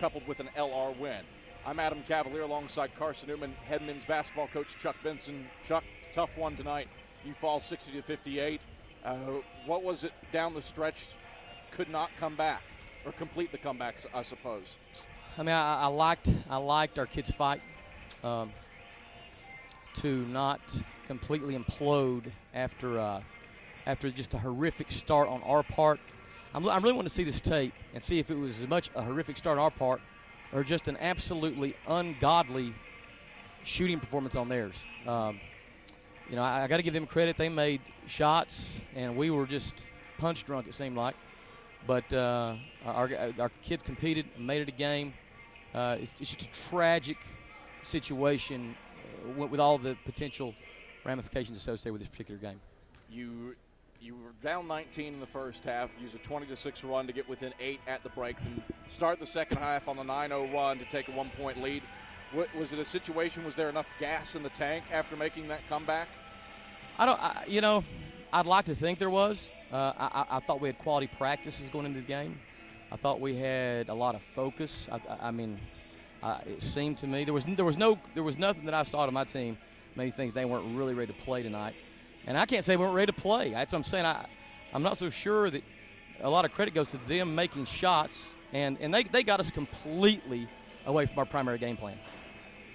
coupled with an LR win. I'm Adam Cavalier alongside Carson-Newman, head men's basketball coach Chuck Benson. Chuck, tough one tonight. You fall 60-58. What was it down the stretch? Could not come back or complete the comeback, I suppose. I mean, I liked our kids' fight to not completely implode after just a horrific start on our part. I really want to see this tape and see if it was as much a horrific start on our part or just an absolutely ungodly shooting performance on theirs. You know, I got to give them credit. They made shots, and we were just punch drunk, it seemed like. But our kids competed and made it a game. It's just a tragic situation with all the potential ramifications associated with this particular game. You were down 19 in the first half, used a 20-6 run to get within 8 at the break, then start the second half on the 9-0 run to take a 1-point lead. Was it a situation, was there enough gas in the tank after making that comeback? You know, I'd like to think there was. I thought we had quality practices going into the game. I thought we had a lot of focus. I mean, it seemed to me there was nothing that I saw to my team made me think they weren't really ready to play tonight. And I can't say we weren't ready to play. That's what I'm saying. I'm not so sure that a lot of credit goes to them making shots, and they got us completely away from our primary game plan.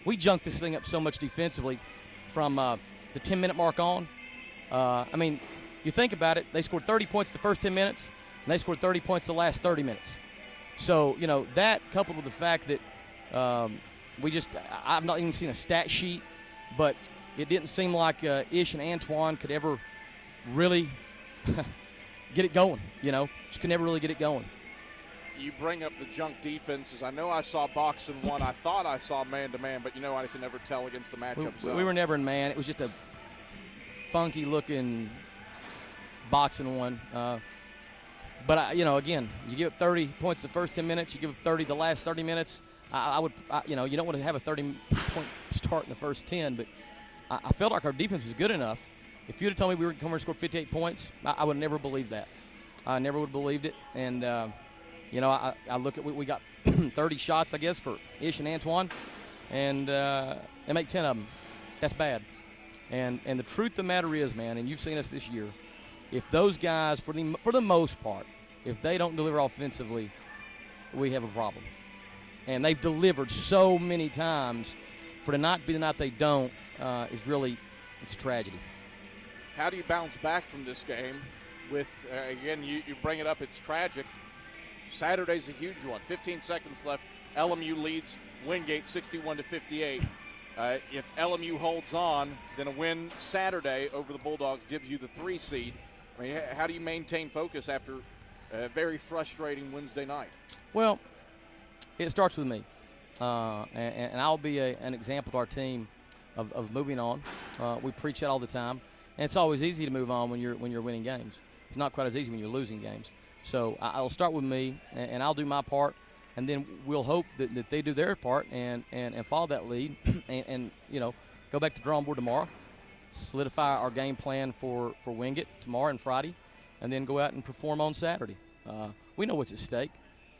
We junked this thing up so much defensively from the 10-minute mark on. I mean, you think about it, they scored 30 points the first 10 minutes, and they scored 30 points the last 30 minutes. So, you know, that coupled with the fact that I've not even seen a stat sheet, but it didn't seem like Ish and Antoine could ever really get it going, you know. Just could never really get it going. You bring up the junk defenses. I know I saw box and one. I thought I saw man-to-man, but, you know, I can never tell against the matchups. We were never in man. It was just a funky-looking box and one. But, you know, again, you give up 30 points the first 10 minutes. You give up 30 the last 30 minutes. You know, you don't want to have a 30-point start in the first 10, but I felt like our defense was good enough. If you'd have told me we were going to come here and score 58 points, I would have never believed that. I never would have believed it. And, you know, I look at we got 30 shots, I guess, for Ish and Antoine, and they make 10 of them. That's bad. And the truth of the matter is, man, and you've seen us this year, if those guys, for the most part, if they don't deliver offensively, we have a problem. And they've delivered so many times. For the night to be the night they don't is really, it's a tragedy. How do you bounce back from this game with, again, you bring it up, it's tragic. Saturday's a huge one. 15 seconds left. LMU leads Wingate 61-58. If LMU holds on, then a win Saturday over the Bulldogs gives you the 3 seed. I mean, how do you maintain focus after a very frustrating Wednesday night? Well, it starts with me. And I'll be an example to our team of moving on. We preach that all the time. And it's always easy to move on when you're winning games. It's not quite as easy when you're losing games. So I'll start with me, and I'll do my part, and then we'll hope that they do their part and follow that lead and you know, go back to the drawing board tomorrow, solidify our game plan for Wingate tomorrow and Friday, and then go out and perform on Saturday. We know what's at stake.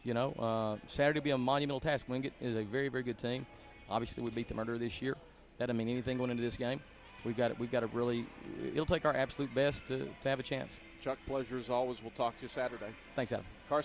You know, Saturday will be a monumental task. Wingate is a very, very good team. Obviously, we beat them earlier this year. That doesn't mean anything going into this game. We've got to really – it'll take our absolute best to have a chance. Chuck, pleasure as always. We'll talk to you Saturday. Thanks, Adam. Carson.